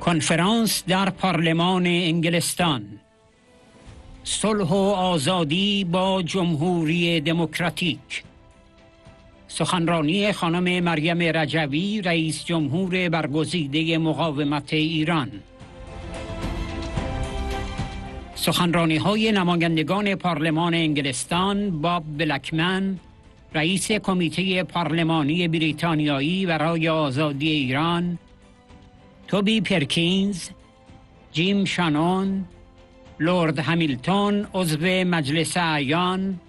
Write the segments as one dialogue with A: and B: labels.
A: کنفرانس در پارلمان انگلستان. صلح و آزادی با جمهوری دموکراتیک. سخنرانی خانم مریم رجوی، رئیس جمهور برگزیده مقاومت ایران. سخنرانیهای نمایندگان پارلمان انگلستان با بلکمن، رئیس کمیته پارلمانی بریتانیایی برای آزادی ایران، توبی پرکینز، شانون، لورد همیلتون عضو مجلس اعیان،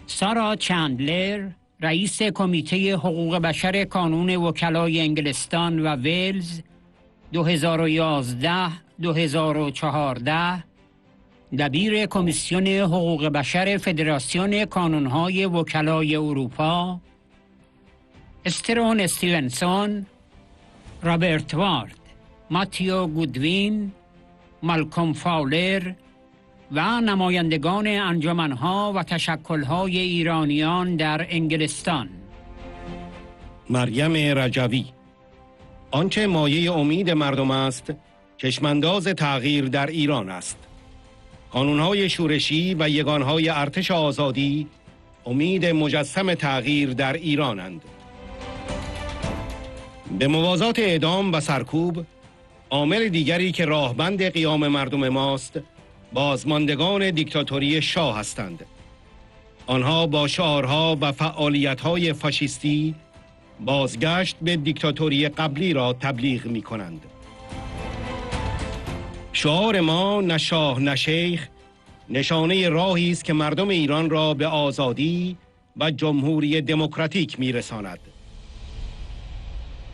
A: سارا چندلر، رئیس کمیته حقوق بشر کانون وکلای انگلستان و ولز 2011-2014، دبیر کمیسیون حقوق بشر فدراسیون کانونهای وکلای اروپا، استرون استیونسون، رابرت وارد، ماتیو گودوین، مالکوم فاولر و نمایندگان انجمنها و تشکلهای ایرانیان در انگلستان.
B: مریم رجوی: آنچه مایه امید مردم است، چشمانداز تغییر در ایران است. قانونهای شورشی و یگانهای ارتش آزادی امید مجسم تغییر در ایرانند. به موازات اعدام و سرکوب، عامل دیگری که راهبند قیام مردم ماست، بازماندگان دیکتاتوری شاه هستند. آنها با شعارها و فعالیت‌های فاشیستی بازگشت به دیکتاتوری قبلی را تبلیغ می‌کنند. شعار ما نه شاه نه شیخ نشانه راهی است که مردم ایران را به آزادی و جمهوری دموکراتیک می‌رساند.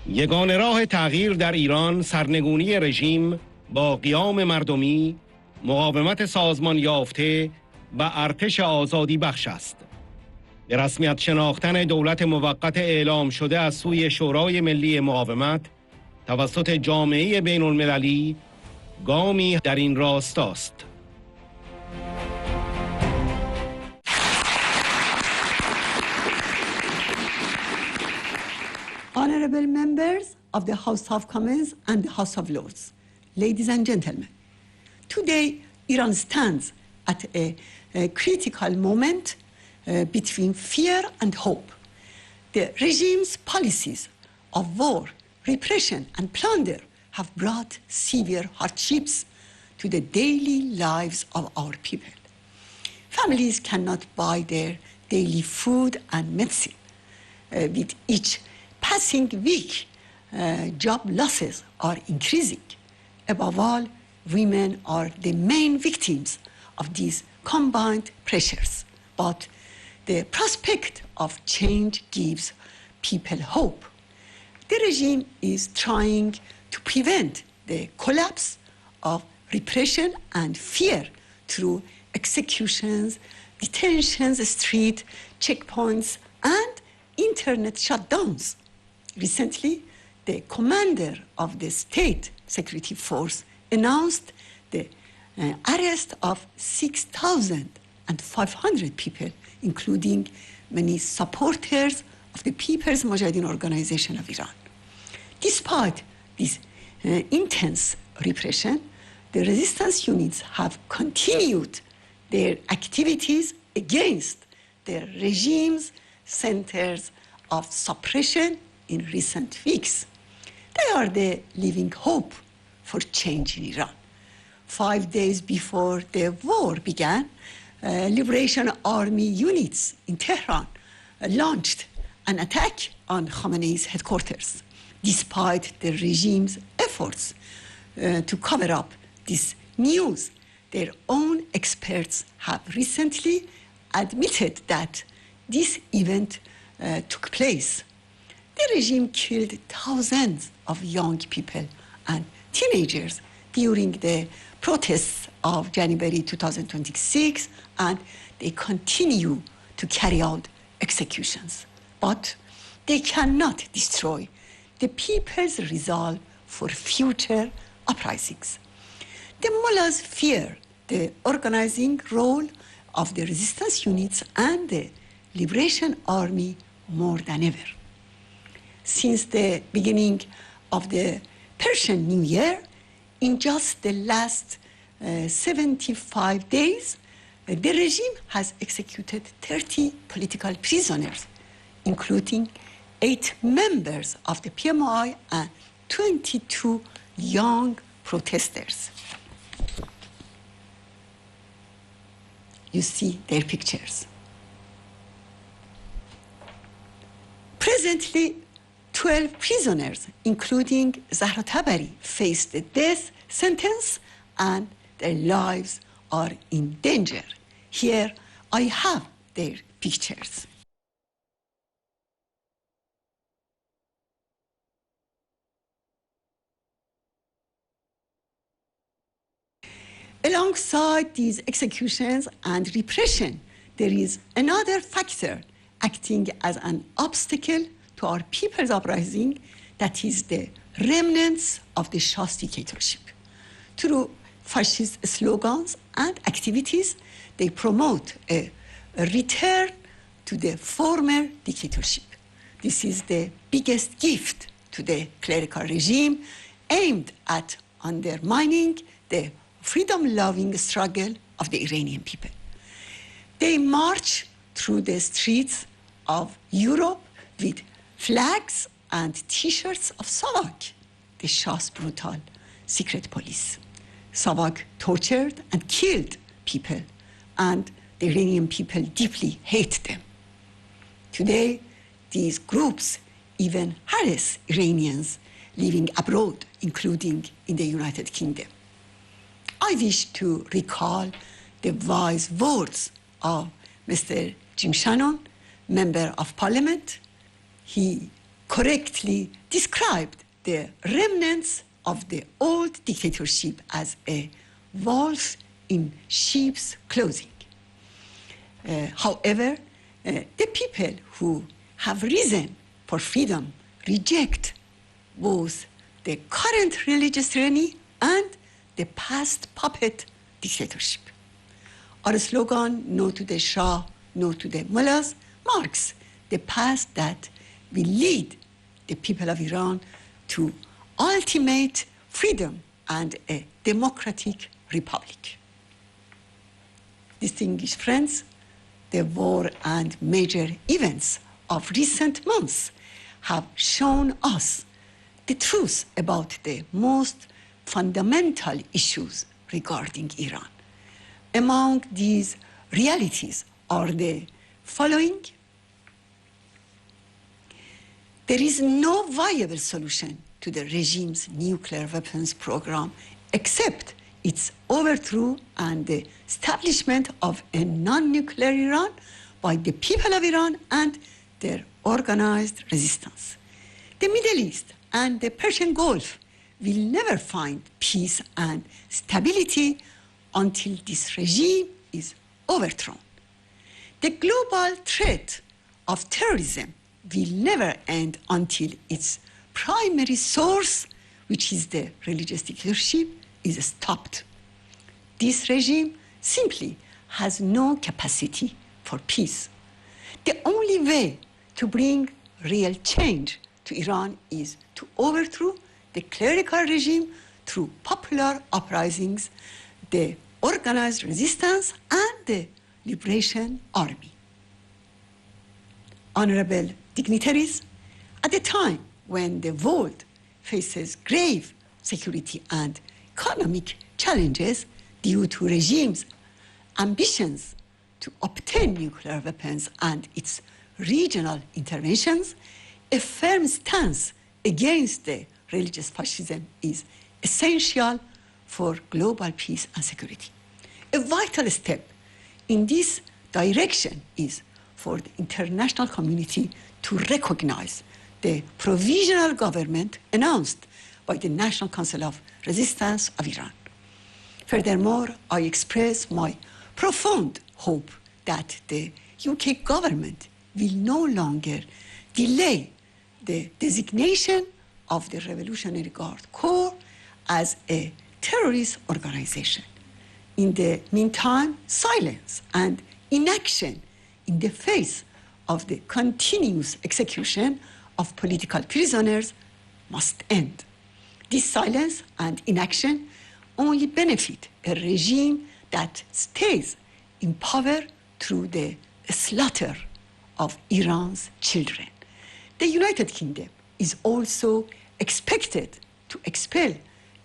B: یگانه راه تغییر در ایران سرنگونی رژیم با قیام مردمی، مقاومت سازمان یافته و ارتش آزادی بخش است. به رسمیت شناختن دولت موقت اعلام شده از سوی شورای ملی مقاومت توسط جامعه بین المللی گامی در این راستاست.
C: Honorable members of the House of Commons and the House of Lords, ladies and gentlemen, today Iran stands at a critical moment between fear and hope. The regime's policies of war, repression and plunder have brought severe hardships to the daily lives of our people. Families cannot buy their daily food and medicine. With each passing week, job losses are increasing. Above all, women are the main victims of these combined pressures. But the prospect of change gives people hope. The regime is trying to prevent the collapse of repression and fear through executions, detentions, street checkpoints, and internet shutdowns. Recently, the commander of the State Security Force announced the arrest of 6,500 people, including many supporters of the People's Mujahideen Organization of Iran. Despite this intense repression, the resistance units have continued their activities against the regime's centers of suppression in recent weeks. They are the living hope for change in Iran. 5 days before the war began, Liberation Army units in Tehran launched an attack on Khamenei's headquarters. Despite the regime's efforts to cover up this news, their own experts have recently admitted that this event took place. The regime killed thousands of young people and teenagers during the protests of January 2026, and they continue to carry out executions. But they cannot destroy the people's resolve for future uprisings. The mullahs fear the organizing role of the resistance units and the Liberation Army more than ever. Since the beginning of the Persian New Year, in just the last 75 days, the regime has executed 30 political prisoners, including 8 members of the PMI and 22 young protesters. You see their pictures. Presently, 12 prisoners, including Zahra Tabari, face the death sentence and their lives are in danger. Here I have their pictures. Alongside these executions and repression, there is another factor acting as an obstacle to our people's uprising, that is the remnants of the Shah's dictatorship. Through fascist slogans and activities, they promote a return to the former dictatorship. This is the biggest gift to the clerical regime aimed at undermining the freedom-loving struggle of the Iranian people. They march through the streets of Europe with flags and T-shirts of Savak, the Shah's brutal secret police. Savak tortured and killed people, and the Iranian people deeply hate them. Today, these groups even harass Iranians living abroad, including in the United Kingdom. I wish to recall the wise words of Mr. Shánón, member of Parliament. He correctly described the remnants of the old dictatorship as a wolf in sheep's clothing. However, the people who have risen for freedom reject both the current religious tyranny and the past puppet dictatorship. Our slogan, no to the Shah, no to the mullahs, marks the path that will lead the people of Iran to ultimate freedom and a democratic republic. Distinguished friends, the war and major events of recent months have shown us the truth about the most fundamental issues regarding Iran. Among these realities are the following. There is no viable solution to the regime's nuclear weapons program except its overthrow and the establishment of a non-nuclear Iran by the people of Iran and their organized resistance. The Middle East and the Persian Gulf will never find peace and stability until this regime is overthrown. The global threat of terrorism will never end until its primary source, which is the religious dictatorship, is stopped. This regime simply has no capacity for peace. The only way to bring real change to Iran is to overthrow the clerical regime through popular uprisings, the organized resistance, and the Liberation Army. Honorable dignitaries, at a time when the world faces grave security and economic challenges due to regime's ambitions to obtain nuclear weapons and its regional interventions, a firm stance against the religious fascism is essential for global peace and security. A vital step in this direction is for the international community to recognize the provisional government announced by the National Council of Resistance of Iran. Furthermore, I express my profound hope that the UK government will no longer delay the designation of the Revolutionary Guard Corps as a terrorist organization. In the meantime, silence and inaction in the face of the continuous execution of political prisoners must end. This silence and inaction only benefit a regime that stays in power through the slaughter of Iran's children. The United Kingdom is also expected to expel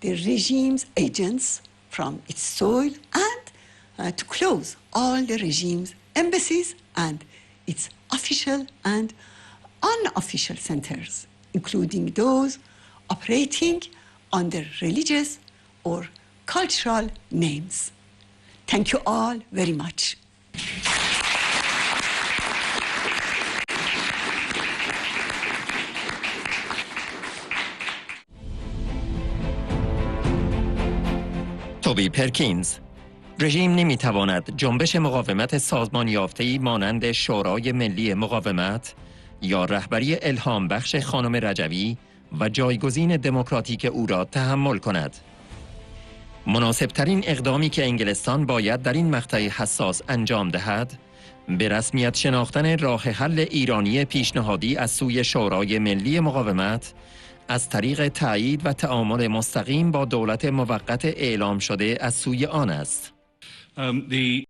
C: the regime's agents from its soil and to close all the regime's embassies and its official and unofficial centers, including those operating under religious or cultural names. Thank you all very much.
D: توبی پرکینز: رژیم نمیتواند جنبش مقاومت سازمان یافته‌ای مانند شورای ملی مقاومت یا رهبری الهام بخش خانم رجوی و جایگزین دموکراتیک او را تحمل کند. مناسبترین اقدامی که انگلستان باید در این مقطع حساس انجام دهد، به رسمیت شناختن راه حل ایرانی پیشنهادی از سوی شورای ملی مقاومت از طریق تایید و تعامل مستقیم با دولت موقت اعلام شده از سوی آن است.
E: The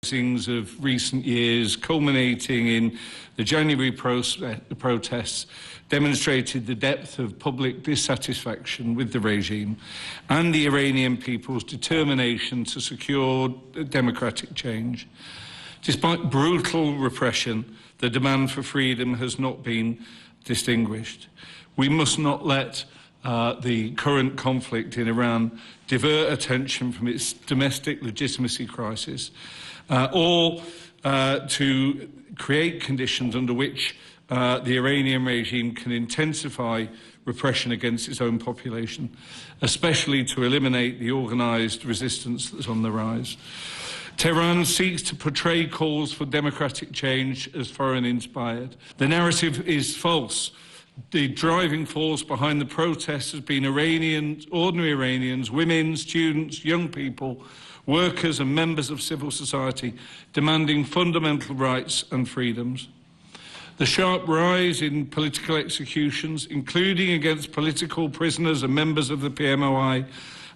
E: things of recent years culminating in the January protests demonstrated the depth of public dissatisfaction with the regime and the Iranian people's determination to secure democratic change. Despite brutal repression, the demand for freedom has not been distinguished. We must not let the current conflict in Iran divert attention from its domestic legitimacy crisis or to create conditions under which the Iranian regime can intensify repression against its own population, especially to eliminate the organised resistance that's on the rise. Tehran seeks to portray calls for democratic change as foreign-inspired. The narrative is false. The driving force behind the protests has been Iranians, ordinary Iranians, women, students, young people, workers and members of civil society demanding fundamental rights and freedoms. The sharp rise in political executions, including against political prisoners and members of the PMOI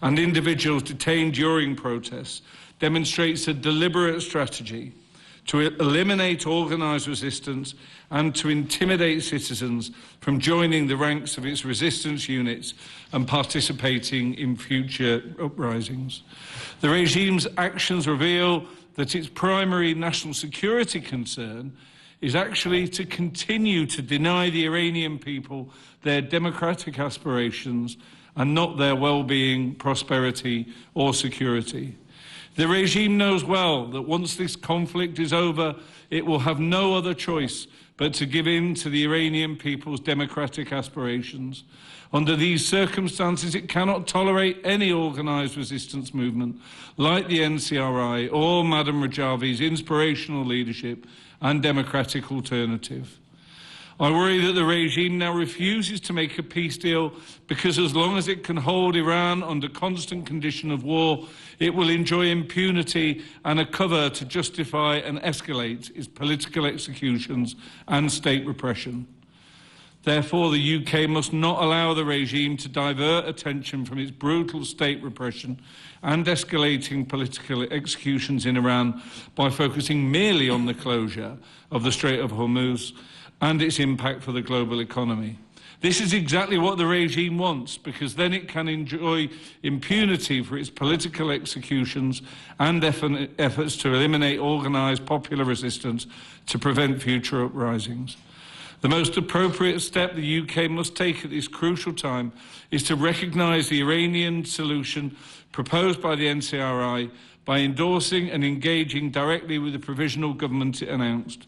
E: and individuals detained during protests, demonstrates a deliberate strategy to eliminate organised resistance and to intimidate citizens from joining the ranks of its resistance units and participating in future uprisings. The regime's actions reveal that its primary national security concern is actually to continue to deny the Iranian people their democratic aspirations and not their well-being, prosperity or security. The regime knows well that once this conflict is over, it will have no other choice but to give in to the Iranian people's democratic aspirations. Under these circumstances, it cannot tolerate any organised resistance movement like the NCRI or Madam Rajavi's inspirational leadership and democratic alternative. I worry that the regime now refuses to make a peace deal because as long as it can hold Iran under constant condition of war, it will enjoy impunity and a cover to justify and escalate its political executions and state repression. Therefore, the UK must not allow the regime to divert attention from its brutal state repression and escalating political executions in Iran by focusing merely on the closure of the Strait of Hormuz and its impact for the global economy. This is exactly what the regime wants, because then it can enjoy impunity for its political executions and efforts to eliminate organised popular resistance to prevent future uprisings. The most appropriate step the UK must take at this crucial time is to recognise the Iranian solution proposed by the NCRI by endorsing and engaging directly with the provisional government it announced.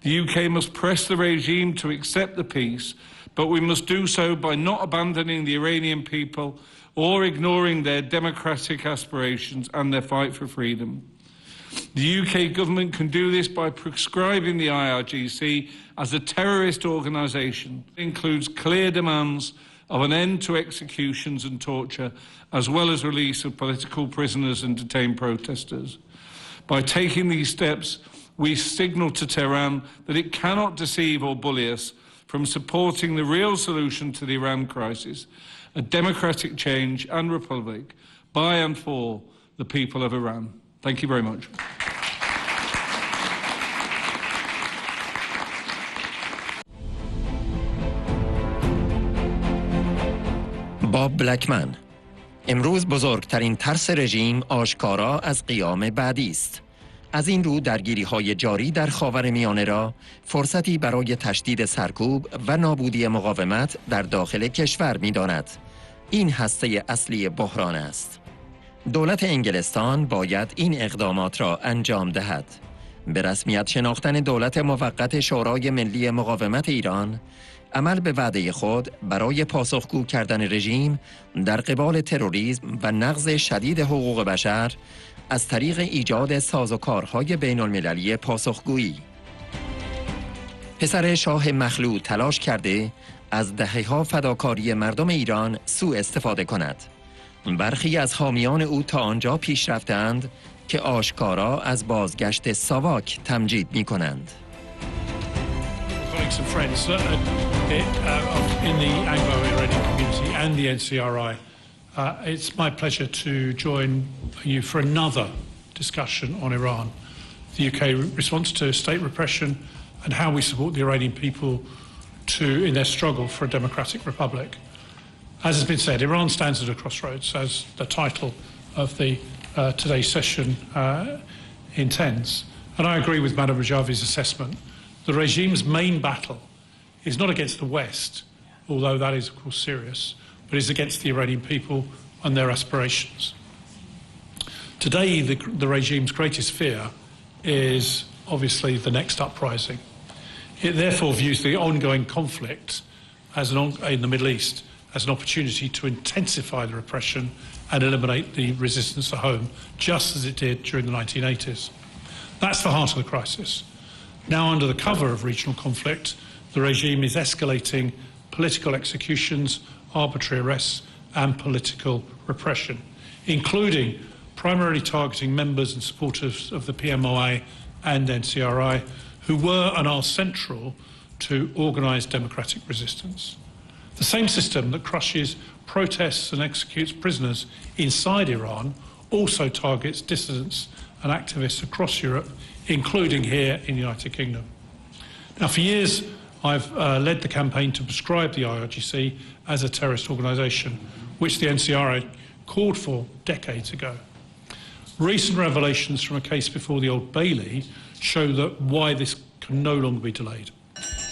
E: The UK must press the regime to accept the peace, but we must do so by not abandoning the Iranian people or ignoring their democratic aspirations and their fight for freedom. The UK government can do this by prescribing the IRGC as a terrorist organisation. It includes clear demands of an end to executions and torture, as well as release of political prisoners and detained protesters. By taking these steps, we signal to Tehran that it cannot deceive or bully us from supporting the real solution to the Iran crisis a democratic change and republic by and for the people of Iran. Thank you very much.
D: بلکمن: امروز بزرگترین ترس رژیم آشکارا از قیام بعدی است. از این رو درگیری‌های جاری در خاورمیانه را فرصتی برای تشدید سرکوب و نابودی مقاومت در داخل کشور می‌داند. این هسته اصلی بحران است. دولت انگلستان باید این اقدامات را انجام دهد. به رسمیت شناختن دولت موقت شورای ملی مقاومت ایران، عمل به وعده خود برای پاسخگو کردن رژیم در قبال تروریسم و نقض شدید حقوق بشر از طریق ایجاد سازوکارهای بین المللی پاسخگویی. پسر شاه مخلوع تلاش کرده از دهه‌ها فداکاری مردم ایران سوء استفاده کند. برخی از حامیان او تا آنجا پیش رفتند که آشکارا از بازگشت ساواک تمجید می کنند.
F: Colleagues and friends in the Anglo-Iranian community and the NCRI, it's my pleasure to join you for another discussion on Iran, the UK response to state repression and how we support the Iranian people in their struggle for a democratic republic. As has been said, Iran stands at a crossroads, as the title of the today's session intends. And I agree with Madam Rajavi's assessment. The regime's main battle is not against the West, although that is, of course, serious, but is against the Iranian people and their aspirations. Today, the regime's greatest fear is obviously the next uprising. It therefore views the ongoing conflict in the Middle East as an opportunity to intensify the repression and eliminate the resistance at home, just as it did during the 1980s. That's the heart of the crisis. Now, under the cover of regional conflict, the regime is escalating political executions, arbitrary arrests and political repression, including primarily targeting members and supporters of the PMOI and NCRI who were and are central to organised democratic resistance. The same system that crushes protests and executes prisoners inside Iran also targets dissidents and activists across Europe, including here in the United Kingdom. Now, for years, I've led the campaign to prescribe the IRGC as a terrorist organisation, which the NCRI called for decades ago. Recent revelations from a case before the Old Bailey show that why this can no longer be delayed.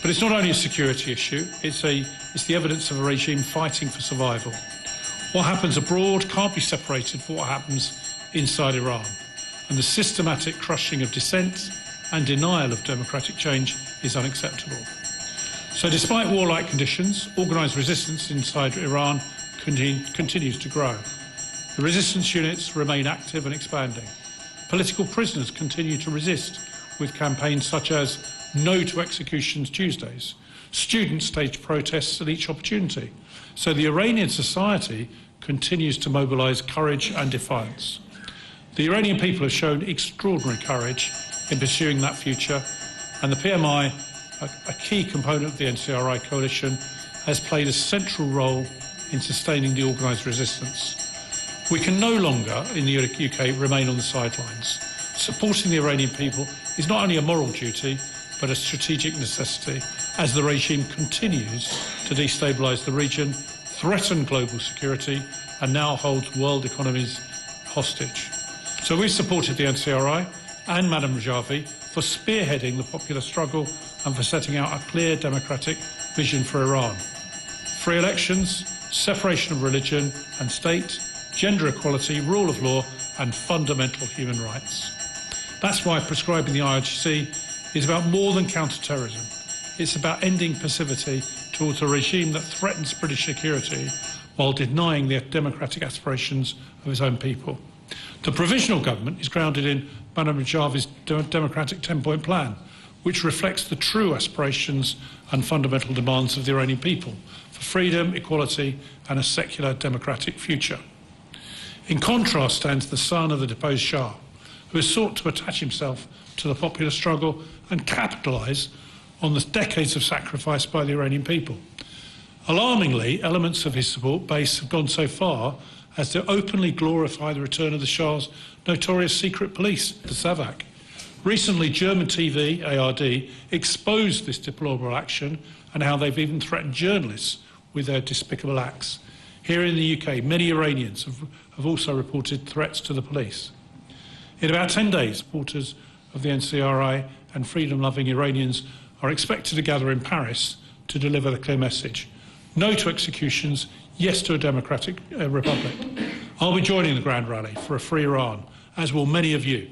F: But it's not only a security issue, it's the evidence of a regime fighting for survival. What happens abroad can't be separated from what happens inside Iran. And the systematic crushing of dissent and denial of democratic change is unacceptable. So despite warlike conditions, organised resistance inside Iran continues to grow. The resistance units remain active and expanding. Political prisoners continue to resist with campaigns such as No to Executions Tuesdays. Students stage protests at each opportunity. So the Iranian society continues to mobilise courage and defiance. The Iranian people have shown extraordinary courage in pursuing that future, and the PMI, a key component of the NCRI coalition, has played a central role in sustaining the organised resistance. We can no longer, in the UK, remain on the sidelines. Supporting the Iranian people is not only a moral duty, but a strategic necessity as the regime continues to destabilise the region, threaten global security, and now holds world economies hostage. So we've supported the NCRI and Madam Rajavi for spearheading the popular struggle and for setting out a clear democratic vision for Iran. Free elections, separation of religion and state, gender equality, rule of law and fundamental human rights. That's why prescribing the IRGC is about more than counter-terrorism. It's about ending passivity towards a regime that threatens British security while denying the democratic aspirations of its own people. The provisional government is grounded in Madam Rajavi's democratic 10-point plan, which reflects the true aspirations and fundamental demands of the Iranian people for freedom, equality and a secular democratic future. In contrast stands the son of the deposed Shah, who has sought to attach himself to the popular struggle and capitalise on the decades of sacrifice by the Iranian people. Alarmingly, elements of his support base have gone so far as to openly glorify the return of the Shah's notorious secret police, the SAVAK. Recently, German TV, ARD, exposed this deplorable action and how they've even threatened journalists with their despicable acts. Here in the UK, many Iranians have also reported threats to the police. In about 10 days, supporters of the NCRI and freedom-loving Iranians are expected to gather in Paris to deliver the clear message. No to executions, yes to a democratic republic. I'll be joining the Grand Rally for a free Iran, as will many of you,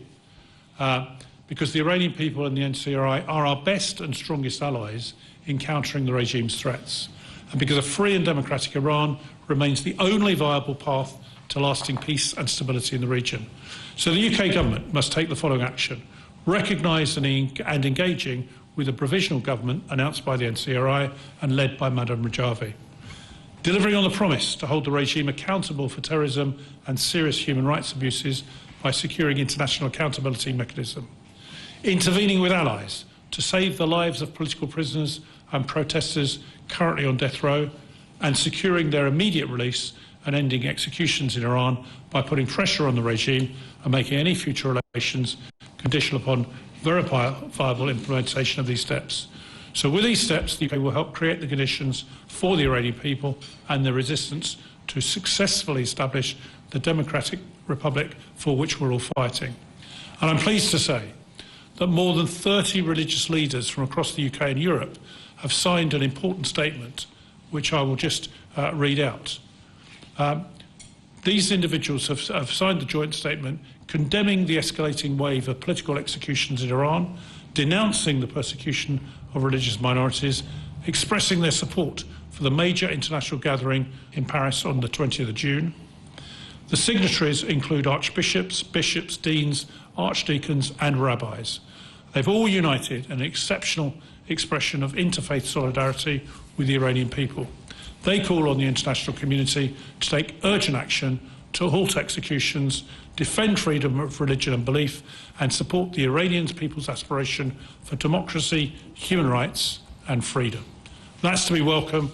F: because the Iranian people and the NCRI are our best and strongest allies in countering the regime's threats, and because a free and democratic Iran remains the only viable path to lasting peace and stability in the region. So the UK government must take the following action: recognise and engaging with a provisional government announced by the NCRI and led by Madam Rejui. Delivering on the promise to hold the regime accountable for terrorism and serious human rights abuses by securing international accountability mechanism. Intervening with allies to save the lives of political prisoners and protesters currently on death row, and securing their immediate release and ending executions in Iran by putting pressure on the regime and making any future relations conditional upon verifiable implementation of these steps. So with these steps, the UK will help create the conditions for the Iranian people and their resistance to successfully establish the democratic republic for which we're all fighting. And I'm pleased to say that more than 30 religious leaders from across the UK and Europe have signed an important statement, which I will just read out. These individuals have signed the joint statement condemning the escalating wave of political executions in Iran, denouncing the persecution of religious minorities, expressing their support for the major international gathering in Paris on the 20th of June. The signatories include archbishops, bishops, deans, archdeacons and rabbis. They've all united in an exceptional expression of interfaith solidarity with the Iranian people. They call on the international community to take urgent action to halt executions, defend freedom of religion and belief, and support the Iranian people's aspiration for democracy, human rights and freedom. That's to be welcome.